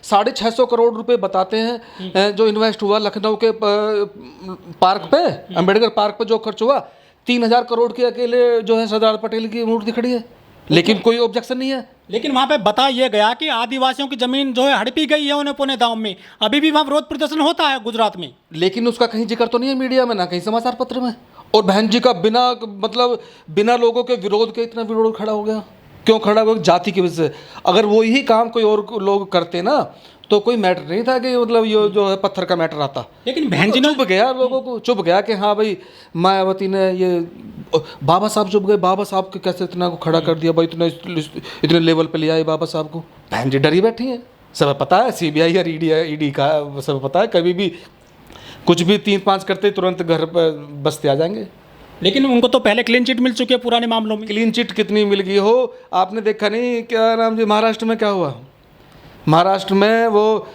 650 करोड़ रुपए बताते हैं जो इन्वेस्ट हुआ लखनऊ के पार्क पे, अंबेडकर पार्क पे जो खर्च हुआ, 3000 करोड़ के अकेले जो है सरदार पटेल की मूर्ति खड़ी है, लेकिन कोई ऑब्जेक्शन नहीं है। लेकिन वहाँ पे बता ये गया कि आदिवासियों की जमीन जो है हड़पी गई है उन्हें पौने दाम में, अभी भी वहाँ विरोध प्रदर्शन होता है गुजरात में, लेकिन उसका कहीं जिक्र तो नहीं है मीडिया में, ना कहीं समाचार पत्र में। और बहन जी का बिना लोगों के विरोध के इतना विरोध खड़ा हो गया, क्यों खड़ा हो गया? जाति की वजह से। अगर वो ही काम कोई और लोग करते ना तो कोई मैटर नहीं था कि ये जो है पत्थर का मैटर आता। लेकिन बहन जी ने चुप गया, लोगों को चुप गया कि हाँ भाई मायावती ने ये, बाबा साहब चुप गए, बाबा साहब के कैसे इतना को खड़ा कर दिया भाई, इतने लेवल पे ले आए बाबा साहब को। बहन जी डरी बैठी हैं, सब पता है, CBI और ईडी का सब पता है, कभी भी कुछ भी 3-5 करते तुरंत घर पर बसते आ जाएंगे। लेकिन उनको तो पहले क्लीन चिट मिल चुकी है पुराने मामलों में। क्लीन चिट कितनी मिल गई हो, आपने देखा नहीं क्या नाम जी, महाराष्ट्र में क्या हुआ? महाराष्ट्र में वो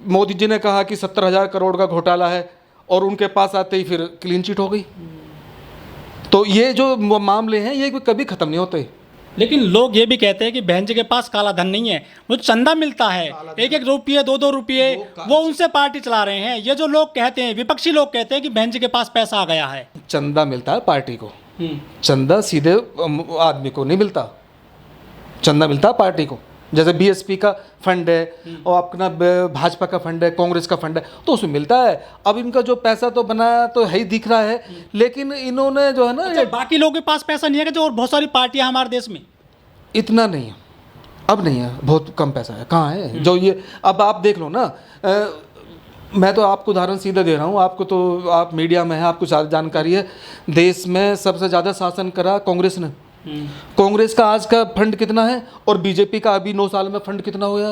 मोदी जी ने कहा कि 70,000 करोड़ का घोटाला है और उनके पास आते ही फिर क्लीन चिट हो गई। तो ये जो मामले हैं ये कभी ख़त्म नहीं होते। लेकिन लोग ये भी कहते हैं कि बहन जी के पास काला धन नहीं है, वो चंदा मिलता है 1-1 रुपये 2-2 रुपये, वो उनसे पार्टी चला रहे हैं। ये जो लोग कहते हैं, विपक्षी लोग कहते हैं कि बहन जी के पास पैसा आ गया है। चंदा मिलता है पार्टी को, चंदा सीधे आदमी को नहीं मिलता, चंदा मिलता है पार्टी को। जैसे BSP का फंड है और अपना भाजपा का फंड है, कांग्रेस का फंड है, तो उसमें मिलता है। अब इनका जो पैसा तो बनाया तो है ही, दिख रहा है, लेकिन इन्होंने जो है ना अच्छा, बाकी लोगों के पास पैसा नहीं है कि जो और बहुत सारी पार्टियां हमारे देश में, इतना नहीं है, अब नहीं है, बहुत कम पैसा है। कहाँ है जो ये, अब आप देख लो ना, मैं तो आपको उदाहरण सीधा दे रहा हूँ, आपको तो आप मीडिया में है, आपको ज़्यादा जानकारी है। देश में सबसे ज़्यादा शासन करा कांग्रेस ने। कांग्रेस का आज का फंड कितना है और बीजेपी का अभी 9 साल में फंड कितना हुआ?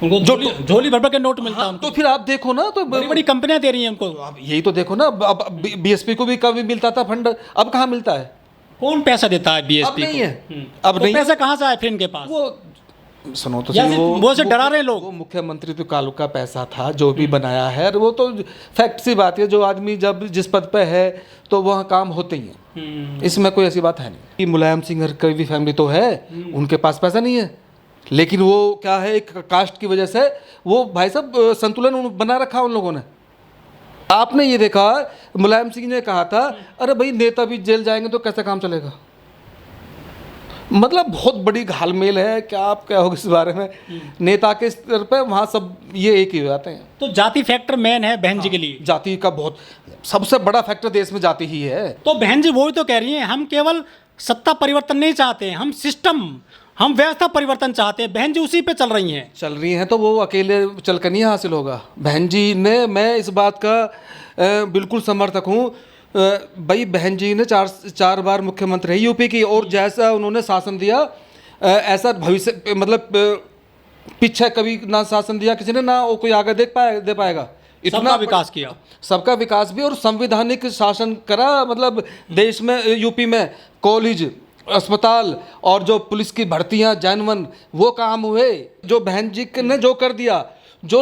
उनको झोली भर भर के नोट मिलता है। तो फिर आप देखो ना, तो बड़ी बड़ी कंपनियां दे रही हैं उनको। अब यही तो देखो ना, अब BSP को भी कभी मिलता था फंड, अब कहाँ मिलता है? कौन पैसा देता है BSP को? नहीं है, अब तो नहीं। पैसा कहाँ से आया फिर इनके पास? वो सुनो तो या सही, वो से डरा रहे लोग। वो मुख्यमंत्री तो कालू का पैसा था जो भी बनाया है, वो तो फैक्ट सी बात है। जो आदमी जब जिस पद पे है तो वहाँ काम होते ही हैं, इसमें कोई ऐसी बात है नहीं। मुलायम सिंह की भी फैमिली तो है, उनके पास पैसा नहीं है, लेकिन वो क्या है, एक कास्ट की वजह से वो भाई साहब संतुलन बना रखा उन लोगों ने। आपने ये देखा, मुलायम सिंह ने कहा था अरे भाई नेता भी जेल जाएंगे तो कैसा काम चलेगा। मतलब बहुत बड़ी घालमेल है, क्या आप कहोगे इस बारे में? नेता के स्तर पे वहाँ सब ये एक ही हो जाते हैं। तो जाति फैक्टर मेन है बहन जी के लिए। जाति का बहुत सबसे बड़ा फैक्टर देश में जाति ही है। तो बहन जी वही तो कह रही हैं, हम केवल सत्ता परिवर्तन नहीं चाहते, हम सिस्टम, हम व्यवस्था परिवर्तन चाहते हैं। बहन जी उसी पे चल रही हैं तो वो अकेले चल कर नहीं हासिल होगा। बहन जी ने, मैं इस बात का बिल्कुल समर्थक हूँ भाई। बहन जी ने चार बार मुख्यमंत्री है यूपी की, और जैसा उन्होंने शासन दिया ऐसा भविष्य मतलब पीछे कभी ना शासन दिया किसी ने, ना वो कोई आगे दे पाएगा। इतना विकास किया, सबका विकास भी, और संवैधानिक शासन करा। मतलब देश में यूपी में कॉलेज, अस्पताल और जो पुलिस की भर्तियां जनवन वो काम हुए। जो बहन जी ने जो कर दिया, जो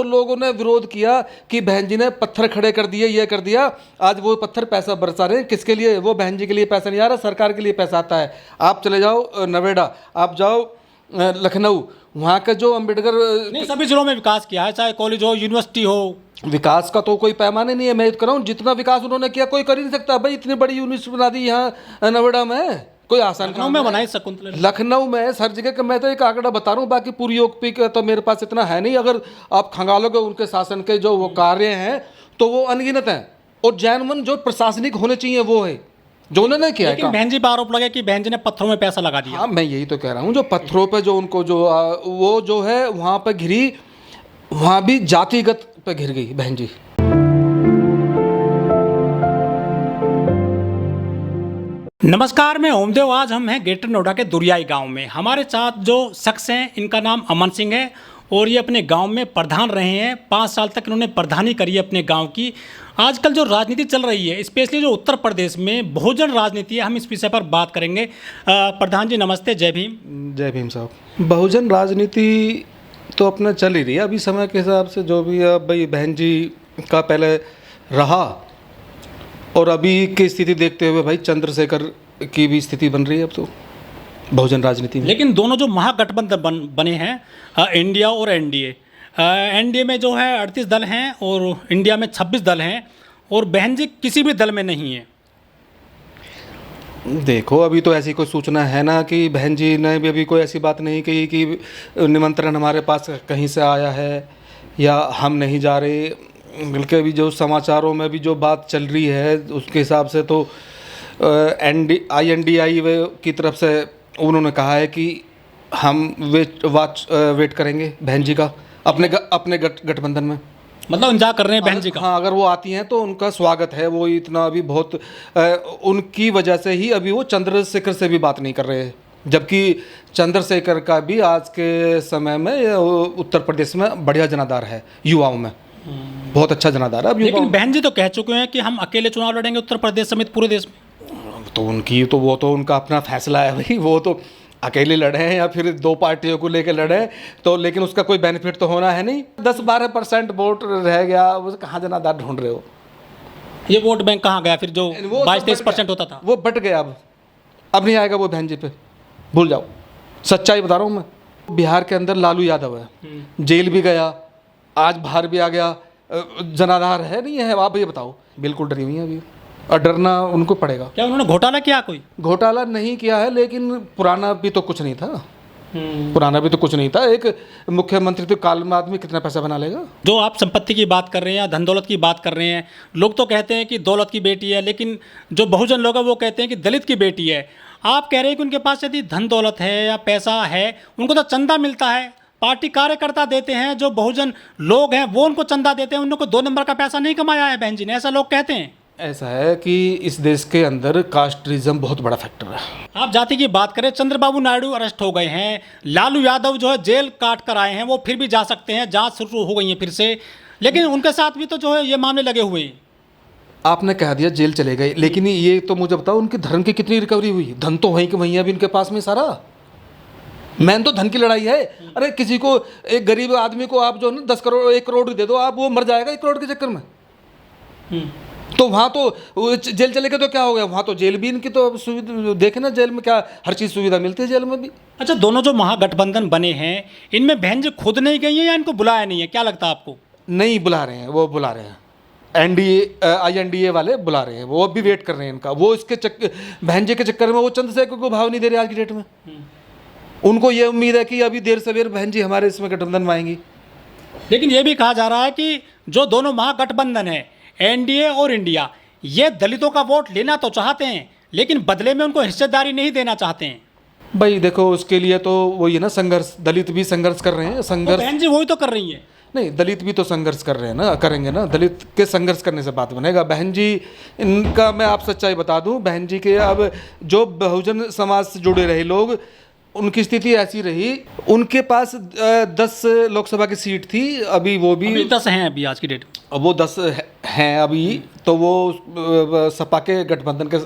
लोगों ने विरोध किया कि बहन जी ने पत्थर खड़े कर दिए, ये कर दिया, आज वो पत्थर पैसा बरसा रहे हैं। किसके लिए? वो बहन जी के लिए पैसा नहीं आ रहा, सरकार के लिए पैसा आता है। आप चले जाओ नोएडा, आप जाओ लखनऊ, वहाँ का जो अम्बेडकर नहीं, सभी जिलों में विकास किया है, चाहे कॉलेज हो, यूनिवर्सिटी हो। विकास का तो कोई पैमाने नहीं है। मैं कह रहा हूँ जितना विकास उन्होंने किया कोई कर ही नहीं सकता भाई। इतनी बड़ी यूनिवर्सिटी बना दी यहाँ नोएडा में, कोई आसान लखनऊ में बनाई शकुंतला, लखनऊ में हर जगह का। मैं तो एक आंकड़ा बता रहा हूँ, बाकी पूरी यूपी का तो मेरे पास इतना है नहीं। अगर आप खंगालोगे उनके शासन के जो वो कार्य हैं तो वो अनगिनत हैं, और जैनवन जो प्रशासनिक होने चाहिए वो है जो उन्होंने किया है। बहन जी पर आरोप लगे कि बहन जी ने पत्थरों में पैसा लगा दिया। हाँ, मैं यही तो कह रहा हूँ, जो पत्थरों पे जो उनको जो वो जो है वहाँ पे घिरी, वहाँ भी जातिगत पे घिर गई बहन जी। नमस्कार, मैं ओमदेव। आज हम हैं ग्रेटर नोएडा के दुरियाई गांव में। हमारे साथ जो शख्स हैं इनका नाम अमन सिंह है, और ये अपने गांव में प्रधान रहे हैं। 5 साल तक इन्होंने प्रधानी करी है अपने गांव की। आजकल जो राजनीति चल रही है, स्पेशली जो उत्तर प्रदेश में बहुजन राजनीति है, हम इस विषय पर बात करेंगे। प्रधान जी नमस्ते, जय भीम। जय भीम साहब। बहुजन राजनीति तो अपना चल ही रही है अभी समय के हिसाब से। जो भी अब भाई बहन जी का पहले रहा, और अभी की स्थिति देखते हुए भाई चंद्रशेखर की भी स्थिति बन रही है अब तो। बहुजन राजनीति में। लेकिन दोनों जो महागठबंधन बने हैं इंडिया और एनडीए, एनडीए में जो है 38 दल हैं और इंडिया में 26 दल हैं और बहन जी किसी भी दल में नहीं है। देखो अभी तो ऐसी कोई सूचना है ना कि बहन जी ने भी अभी कोई ऐसी बात नहीं कही कि निमंत्रण हमारे पास कहीं से आया है या हम नहीं जा रहे। बल्कि अभी जो समाचारों में भी जो बात चल रही है उसके हिसाब से तो INDI की तरफ से उन्होंने कहा है कि हम वेट करेंगे बहन जी का अपने गठबंधन में। मतलब इंतजार कर रहे हैं बहन जी का। हाँ, अगर वो आती हैं तो उनका स्वागत है। वो इतना अभी बहुत उनकी वजह से ही अभी वो चंद्रशेखर से भी बात नहीं कर रहे हैं, जबकि चंद्रशेखर का भी आज के समय में उत्तर प्रदेश में बढ़िया जनाधार है, युवाओं में बहुत अच्छा जनाधार है। अब लेकिन बहन जी तो कह चुके हैं कि हम अकेले चुनाव लड़ेंगे उत्तर प्रदेश समेत पूरे देश में। तो उनकी तो वो तो उनका अपना फैसला है भाई, वो तो अकेले लड़े हैं या फिर दो पार्टियों को लेकर लड़े तो, लेकिन उसका कोई बेनिफिट तो होना है नहीं। 10-12% वोट रह गया, वो कहाँ जनाधार ढूंढ रहे हो? ये वोट बैंक कहाँ गया फिर जो 22-23% होता था? वो बट गया। अब नहीं आएगा वो बहन जी पे, भूल जाओ। सच्चाई बता रहा हूँ मैं। बिहार के अंदर लालू यादव है, जेल भी गया, आज बाहर भी आ गया, जनाधार है नहीं है? आप ये बताओ। बिल्कुल डरी हुई है अभी, और डरना उनको पड़ेगा। क्या उन्होंने घोटाला किया? कोई घोटाला नहीं किया है, लेकिन पुराना भी तो कुछ नहीं था। पुराना भी तो कुछ नहीं था। एक मुख्यमंत्री तो काल में आदमी कितना पैसा बना लेगा? जो आप संपत्ति की बात कर रहे हैं या धन दौलत की बात कर रहे हैं, लोग तो कहते हैं कि दौलत की बेटी है, लेकिन जो बहुजन लोग हैं वो कहते हैं कि दलित की बेटी है। आप कह रहे हैं कि उनके पास यदि धन दौलत है या पैसा है, उनको तो चंदा मिलता है, पार्टी कार्यकर्ता देते हैं, जो बहुजन लोग हैं वो उनको चंदा देते हैं, उनको 2 नंबर का पैसा नहीं कमाया है बहन जी ने, ऐसा लोग कहते हैं। ऐसा है कि इस देश के अंदर कास्टिज्म बहुत बड़ा फैक्टर है। आप जाति की बात करें, चंद्रबाबू नायडू अरेस्ट हो गए हैं, लालू यादव जो है जेल काट कर आए हैं, वो फिर भी जा सकते हैं, जांच शुरू हो गई है फिर से, लेकिन उनके साथ भी तो जो है ये मामले लगे हुए हैं। आपने कह दिया जेल चले गए, लेकिन ये तो मुझे बताओ उनके धर्म की कितनी रिकवरी हुई? धन तो वहीं के वहीं अभी उनके पास में सारा। मैन तो धन की लड़ाई है। अरे किसी को, एक गरीब आदमी को आप जो है ना 10 करोड़ 1 करोड़ दे दो, आप वो मर जाएगा 1 करोड़ के चक्कर में। तो वहाँ तो जेल चले गए तो क्या हो गया? वहाँ तो जेल भी इनकी तो सुविधा देखे ना, जेल में क्या हर चीज़ सुविधा मिलती है जेल में भी। अच्छा, दोनों जो महागठबंधन बने हैं इनमें बहन जी खुद नहीं गई है या इनको बुलाया नहीं है, क्या लगता है आपको? नहीं बुला रहे हैं, वो बुला रहे हैं। INDA वाले बुला रहे हैं, वो अभी वेट कर रहे हैं इनका। वो इसके बहन जी के चक्कर में वो चंद्रशेखर को भाव नहीं दे रहे आज की डेट में। उनको ये उम्मीद है कि अभी देर सवेर बहन जी हमारे इसमें गठबंधन में आएंगी। लेकिन ये भी कहा जा रहा है कि जो दोनों महागठबंधन है एनडीए और इंडिया, ये दलितों का वोट लेना तो चाहते हैं, लेकिन बदले में उनको हिस्सेदारी नहीं देना चाहते हैं। भाई देखो, उसके लिए तो वही है ना संघर्ष। दलित भी संघर्ष कर रहे हैं, संघर्ष। बहन जी वही तो कर रही है। नहीं, दलित भी तो संघर्ष कर रहे हैं ना, करेंगे ना। दलित के संघर्ष करने से बात बनेगा। बहन जी इनका मैं आप सच्चाई बता दूं, बहन जी के अब जो बहुजन समाज से जुड़े रहे लोग, उनकी स्थिति ऐसी रही, उनके पास 10 लोकसभा की सीट थी, अभी वो भी 10 हैं अभी आज की डेट। अब वो 10 हैं अभी, तो वो सपा के गठबंधन के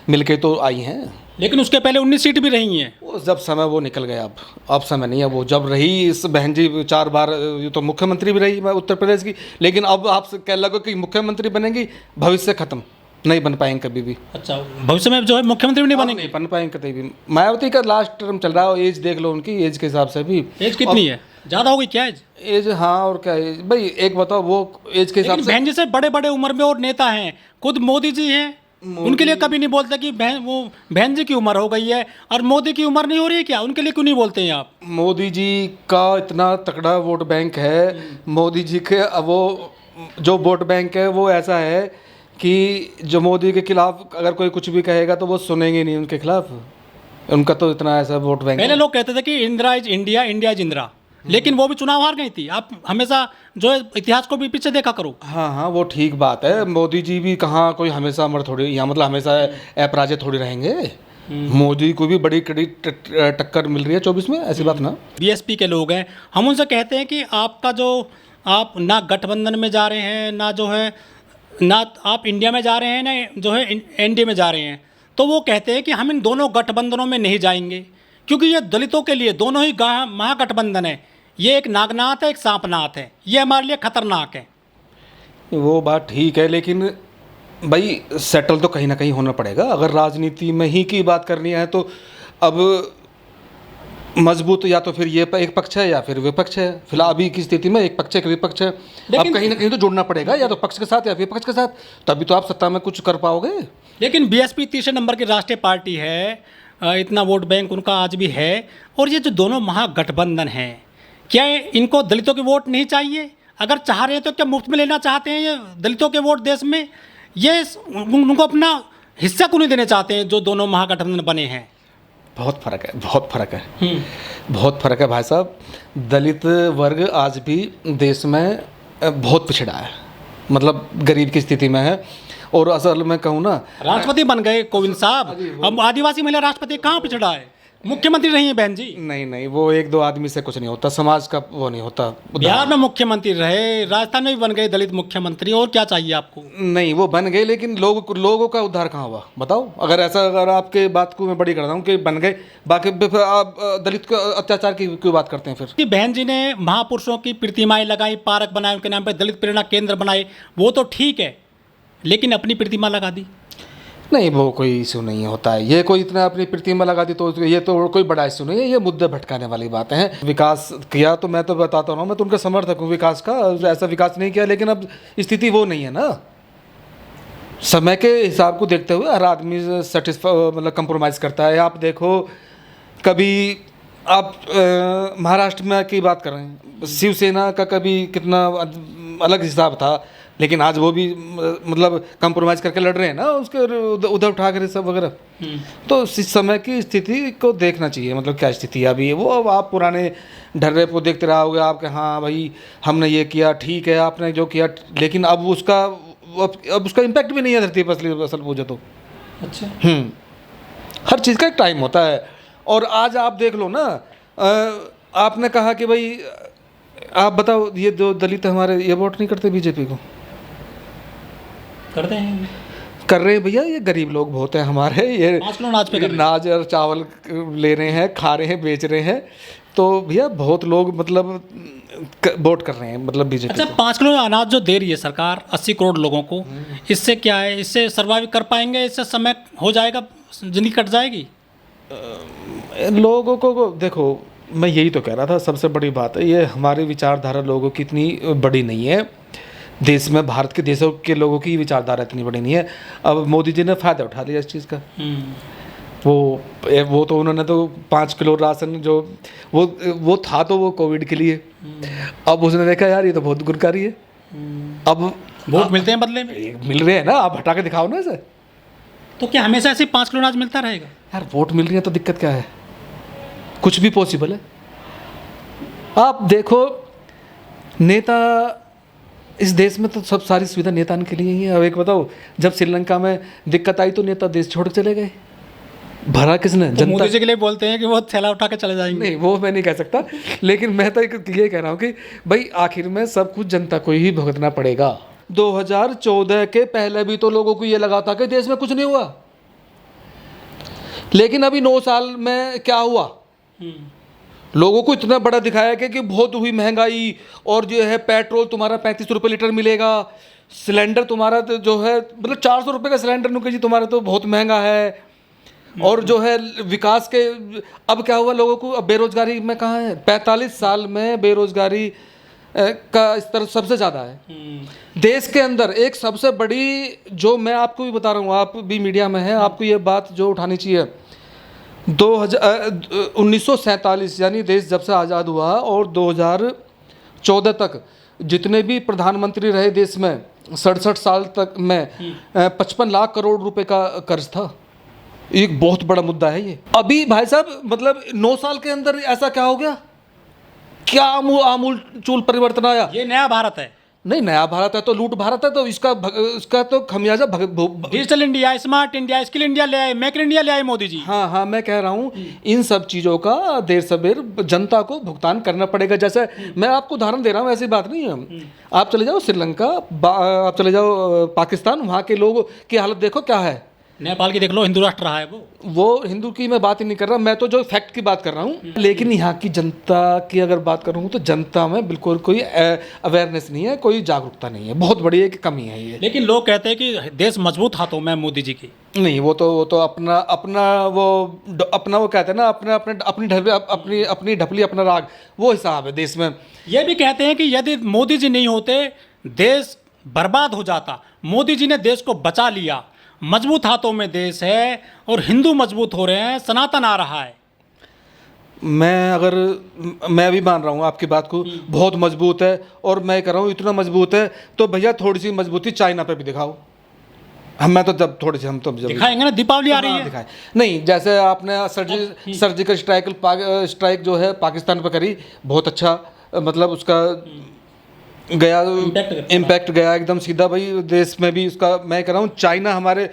मिलके तो आई हैं। लेकिन उसके पहले 19 सीट भी रही हैं। वो जब समय वो निकल गया, अब समय नहीं है। वो जब रही इस बहन जी 4 बार तो मुख्यमंत्री भी रही उत्तर प्रदेश की, लेकिन अब आप कह लगो कि मुख्यमंत्री बनेंगी, भविष्य खत्म, नहीं बन पाएंगे कभी भी। अच्छा, भविष्य में जो है मुख्यमंत्री भी नहीं बनेंगे? नहीं बन पाएंगे कभी भी। मायावती का लास्ट टर्म चल रहा है, एज देख लो उनकी, एज के हिसाब से भी। एज कितनी है? ज़्यादा होगी क्या एज? एज हाँ, और क्या एज भाई, एक बताओ वो एज के हिसाब से। बहन जी से बड़े बड़े उम्र में और नेता हैं, खुद मोदी जी हैं, उनके लिए कभी नहीं बोलते कि बहन जी की उम्र हो गई है और मोदी की उम्र नहीं हो रही है क्या? उनके लिए क्यों नहीं बोलते हैं आप? मोदी जी का इतना तगड़ा वोट बैंक है। मोदी जी के वो जो वोट बैंक है वो ऐसा है कि जो मोदी के खिलाफ अगर कोई कुछ भी कहेगा तो वो सुनेंगे नहीं उनके खिलाफ। उनका तो इतना ऐसा वोट बैंक है। पहले लोग कहते थे कि Indira is India, India is Indira, लेकिन वो भी चुनाव हार गई थी। आप हमेशा जो है इतिहास को भी पीछे देखा करो। हाँ हाँ, वो ठीक बात है। मोदी जी भी कहाँ कोई हमेशा अमर थोड़ी, या मतलब हमेशा अपराजित थोड़ी रहेंगे। मोदी को भी बड़ी कड़ी टक्कर मिल रही है 24 में, ऐसी बात ना। बीएसपी के लोग हैं, हम उनसे कहते हैं कि आपका जो, आप ना गठबंधन में जा रहे हैं, ना जो है ना आप इंडिया में जा रहे हैं, ना जो है एनडीए में जा रहे हैं, तो वो कहते हैं कि हम इन दोनों गठबंधनों में नहीं जाएंगे, क्योंकि ये दलितों के लिए दोनों ही महागठबंधन है। ये एक नागनाथ है, एक सांपनाथ है, ये हमारे लिए खतरनाक है। वो बात ठीक है, लेकिन भाई सेटल तो कहीं ना कहीं होना पड़ेगा। अगर राजनीति में ही की बात करनी है तो अब मजबूत या तो फिर ये एक पक्ष है या फिर विपक्ष है। फिलहाल अभी की स्थिति में एक पक्ष है कि विपक्ष है। अब कहीं ना कहीं तो जुड़ना पड़ेगा, या तो पक्ष के साथ या विपक्ष के साथ, तभी तो आप सत्ता में कुछ कर पाओगे। लेकिन बीएसपी तीसरे नंबर की राष्ट्रीय पार्टी है, इतना वोट बैंक उनका आज भी है। और ये जो दोनों महागठबंधन हैं, क्या इनको दलितों के वोट नहीं चाहिए? अगर चाह रहे हैं तो क्या मुफ्त में लेना चाहते हैं ये दलितों के वोट देश में? ये उनको अपना हिस्सा क्यों नहीं देना चाहते हैं जो दोनों महागठबंधन बने हैं? बहुत फर्क है, बहुत फर्क है, बहुत फर्क है भाई साहब। दलित वर्ग आज भी देश में बहुत पिछड़ा है, मतलब गरीब की स्थिति में है। और असल में कहूँ ना, राष्ट्रपति बन गए कोविंद साहब, अब आदिवासी महिला राष्ट्रपति कहाँ पिछड़ा है? मुख्यमंत्री रही है बहन जी। नहीं, वो एक दो आदमी से कुछ नहीं होता, समाज का वो नहीं होता। बिहार में मुख्यमंत्री रहे, राजस्थान में भी बन गए दलित मुख्यमंत्री, और क्या चाहिए आपको? नहीं, वो बन गए, लेकिन लोगों का उद्धार कहाँ हुआ बताओ? अगर आपके बात को मैं बड़ी करता हूँ कि बन गए, बाकी फिर आप दलित को अत्याचार की क्यों बात करते हैं फिर? कि बहन जी ने महापुरुषों की प्रतिमाएं लगाई, पार्क बनाए, उनके नाम पर दलित प्रेरणा केंद्र बनाए, वो तो ठीक है, लेकिन अपनी प्रतिमा लगा दी। नहीं, वो कोई इशू नहीं होता है। ये कोई इतना अपनी प्रतिमा लगा दी तो ये तो कोई बड़ा इशू नहीं है। ये मुद्दे भटकाने वाली बातें हैं। विकास किया तो मैं तो बताता हूँ, मैं तो उनका समर्थक हूँ विकास का, ऐसा विकास नहीं किया, लेकिन अब स्थिति वो नहीं है ना। समय के हिसाब को देखते हुए हर आदमी मतलब कंप्रोमाइज़ करता है। आप देखो, कभी आप महाराष्ट्र में की बात कर रहे हैं, शिवसेना का कभी कितना अलग हिसाब था, लेकिन आज वो भी मतलब कंप्रोमाइज़ करके लड़ रहे हैं ना, उसके उद्धव ठाकरे सब वगैरह। तो इस समय की स्थिति को देखना चाहिए, मतलब क्या स्थिति अभी है। वो अब आप पुराने ढर्रे को देखते रहोगे आपके, हाँ भाई हमने ये किया, ठीक है आपने जो किया, लेकिन अब उसका इम्पैक्ट भी नहीं है धरती पर असल पूछो तो। अच्छा। हर चीज़ का एक टाइम होता है। और आज आप देख लो ना, आपने कहा कि भाई आप बताओ, ये जो दलित हमारे ये वोट नहीं करते बीजेपी को? करते हैं, कर रहे हैं भैया। ये गरीब लोग बहुत हैं हमारे, ये 5 किलो नाज पे कर रहे हैं। नाज और चावल ले रहे हैं, खा रहे हैं, बेच रहे हैं। तो भैया बहुत लोग मतलब वोट कर रहे हैं मतलब बीजेपी। अच्छा, 5 किलो अनाज जो दे रही है सरकार 80 करोड़ लोगों को, इससे क्या है? इससे सर्वाइव कर पाएंगे? इससे समय हो जाएगा, जिंदगी कट जाएगी? लोगों को देखो, मैं यही तो कह रहा था, सबसे बड़ी बात है ये हमारी विचारधारा लोगों की इतनी बड़ी नहीं है देश में। भारत के देशों के लोगों की विचारधारा इतनी बड़ी नहीं है। अब मोदी जी ने फ़ायदा उठा लिया इस चीज़ का। वो तो उन्होंने तो 5 किलो राशन जो वो था तो वो कोविड के लिए। अब उसने देखा यार ये तो बहुत गुणकारी है, अब वोट मिलते हैं बदले में। मिल रहे हैं ना, आप हटा के दिखाओ ना इसे। तो क्या हमेशा ऐसे 5 किलो अनाज मिलता रहेगा? यार वोट मिल रही है तो दिक्कत क्या है? कुछ भी पॉसिबल है। आप देखो, नेता इस देश में तो सब सारी सुविधा नेता के लिए ही है। अब एक बताओ, जब श्रीलंका में दिक्कत आई तो नेता देश छोड़ के चले गए, भरा किसने? तो जनता। मोदी जी के लिए बोलते हैं कि वो थैला उठा के चले जाएंगे। नहीं, वो मैं नहीं कह सकता, लेकिन मैं तो ये कह रहा हूँ कि भाई आखिर में सब कुछ जनता को ही भुगतना पड़ेगा। 2014 के पहले भी तो लोगों को ये लगा था कि देश में कुछ नहीं हुआ, लेकिन अभी 9 साल में क्या हुआ? लोगों को इतना बड़ा दिखाया कि बहुत हुई महंगाई, और जो है पेट्रोल तुम्हारा 35 रुपये लीटर मिलेगा, सिलेंडर तुम्हारा तो जो है मतलब 400 रुपये का सिलेंडर नुके जी तुम्हारा तो बहुत महंगा है। और जो है विकास के, अब क्या हुआ लोगों को? अब बेरोजगारी में कहाँ है? 45 साल में बेरोजगारी का स्तर सबसे ज़्यादा है देश के अंदर। एक सबसे बड़ी, जो मैं आपको भी बता रहा हूँ, आप भी मीडिया में हैं, आपको ये बात जो उठानी चाहिए, 1947 यानी देश जब से आज़ाद हुआ और 2014 तक जितने भी प्रधानमंत्री रहे देश में, 67 साल तक में 55 लाख करोड़ रुपए का कर्ज था। एक बहुत बड़ा मुद्दा है ये। अभी भाई साहब मतलब 9 साल के अंदर ऐसा क्या हो गया? क्या आमूल चूल परिवर्तन आया? ये नया भारत है। नहीं, नया भारत है तो लूट भारत है, तो इसका तो खमियाजा digital India, smart India, skill India ले आए, मेक इन इंडिया ले आए मोदी जी। हाँ, मैं कह रहा हूँ इन सब चीज़ों का देर सबेर जनता को भुगतान करना पड़ेगा। जैसे मैं आपको उदाहरण दे रहा हूँ, ऐसी बात नहीं है। आप चले जाओ श्रीलंका, आप चले जाओ पाकिस्तान, वहाँ के लोगों की हालत देखो क्या है। नेपाल की देख लो, हिंदू राष्ट्र रहा है वो हिंदू की मैं बात ही नहीं कर रहा, मैं तो जो फैक्ट की बात कर रहा हूँ। लेकिन यहाँ की जनता की अगर बात करूँ तो जनता में बिल्कुल कोई अवेयरनेस नहीं है, कोई जागरूकता नहीं है, बहुत बड़ी एक कमी है ये। लेकिन लोग कहते हैं कि देश मजबूत हाथों में मोदी जी की। नहीं, वो तो अपना अपना वो कहते हैं ना, अपना अपने अपनी ढपली अपना राग, वो हिसाब है देश में। ये भी कहते हैं कि यदि मोदी जी नहीं होते देश बर्बाद हो जाता। मोदी जी ने देश को बचा लिया, मजबूत हाथों में देश है और हिंदू मजबूत हो रहे हैं, सनातन आ रहा है। मैं भी मान रहा हूँ आपकी बात को, बहुत मजबूत है। और मैं कह रहा हूँ इतना मजबूत है तो भैया थोड़ी सी मजबूती चाइना पे भी दिखाओ। हम तो जब थोड़ी सी हम तो जब दिखाएंगे ना, दीपावली आ रही है। दिखाएं नहीं, जैसे आपने सर्जिकल स्ट्राइक जो है पाकिस्तान पर करी, बहुत अच्छा, मतलब उसका गया इम्पैक्ट गया एकदम सीधा भाई देश में भी उसका। मैं कह रहा हूँ चाइना हमारे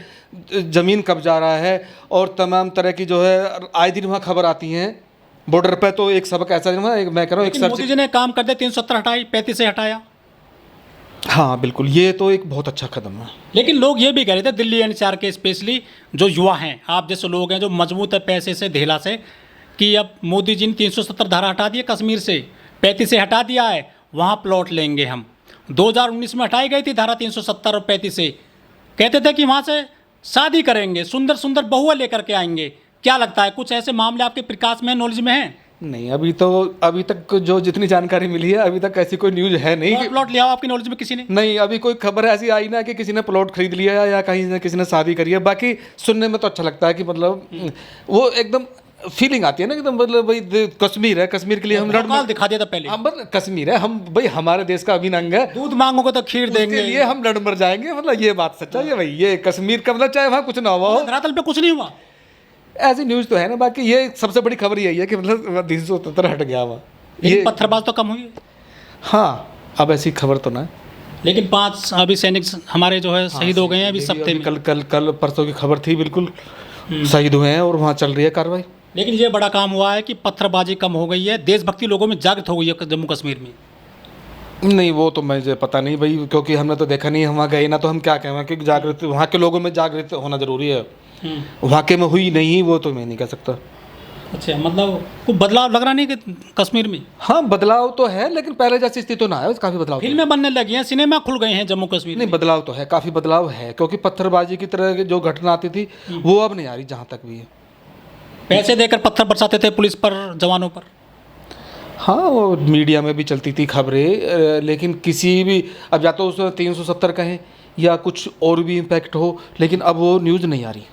ज़मीन कब्जा रहा है और तमाम तरह की जो है आए दिन वहाँ खबर आती हैं बॉर्डर पे। तो एक सबक ऐसा मैं कह रहा हूँ, मोदी जी ने काम कर दिया, 370 हटाई, 35 से हटाया। हाँ बिल्कुल, ये तो एक बहुत अच्छा कदम है। लेकिन लोग ये भी कह रहे थे, दिल्ली एनसीआर के स्पेशली जो युवा हैं, आप जैसे लोग हैं जो मजबूत है पैसे से, धेला से, कि अब मोदी जी ने 370 धारा हटा दी है, कश्मीर से 35 से हटा दिया है, वहाँ प्लॉट लेंगे हम। 2019 में हटाई गई थी धारा 370 और 35 से, कहते थे कि वहाँ से शादी करेंगे, सुंदर सुंदर बहुआ लेकर के आएंगे। क्या लगता है, कुछ ऐसे मामले आपके प्रकाश में, नॉलेज में हैं? नहीं, अभी तक जो जितनी जानकारी मिली है अभी तक ऐसी कोई न्यूज़ है नहीं कि प्लॉट लिया हो आपकी नॉलेज में किसी ने? नहीं, अभी कोई खबर ऐसी आई ना कि किसी ने प्लॉट खरीद लिया या कहीं ना किसी ने शादी करी है। बाकी सुनने में तो अच्छा लगता है कि मतलब वो एकदम फीलिंग आती है ना, एकदम मतलब भाई कश्मीर है, कश्मीर के लिए हम लड़ दिखा दिया था पहले, हम कश्मीर है, हम भाई हमारे देश का अभिन्न अंग है, दूध मांगोगे तो खीर देंगे, लिए हम लड़ मर जाएंगे। मतलब ये बात सच्चाई है भाई, ये कश्मीर का मतलब चाहे वहाँ कुछ ना हुआ हो, धरातल पे कुछ नहीं हुआ, ऐसी न्यूज़ तो है ना। बाकी ये सबसे बड़ी खबर यही है कि मतलब 370 हट गया हुआ, ये पत्थरबाज तो कम हुई। हाँ, अब ऐसी खबर तो ना। लेकिन 5 अभी सैनिक हमारे जो है शहीद हो गए हैं अभी सप्ताह में। कल परसों की खबर थी, बिल्कुल शहीद हुए हैं और वहाँ चल रही है कार्रवाई। लेकिन ये बड़ा काम हुआ है कि पत्थरबाजी कम हो गई है, देशभक्ति लोगों में जागृत हो गई है जम्मू कश्मीर में। नहीं, वो तो मुझे पता नहीं भाई, क्योंकि हमने तो देखा नहीं, हम वहाँ गए ना, तो हम क्या कहें कि जागृत वहाँ के लोगों में जागृत होना जरूरी है। वाकई में हुई नहीं वो तो मैं नहीं कह सकता। अच्छा, मतलब कोई बदलाव लग रहा नहीं कि कश्मीर में? हाँ, बदलाव तो है, लेकिन पहले जैसी स्थिति तो ना है, काफ़ी बदलाव। फिल्में बनने लगी हैं, सिनेमा खुल गए हैं जम्मू कश्मीर नहीं, बदलाव तो है, काफ़ी बदलाव है, क्योंकि पत्थरबाजी की तरह की जो घटना आती थी वो अब नहीं आ रही, जहाँ तक भी है। पैसे देकर पत्थर बरसाते थे पुलिस पर, जवानों पर। हाँ, वो मीडिया में भी चलती थी खबरें, लेकिन किसी भी, अब या तो उस 370 कहें या कुछ और भी इम्पैक्ट हो, लेकिन अब वो न्यूज़ नहीं आ रही।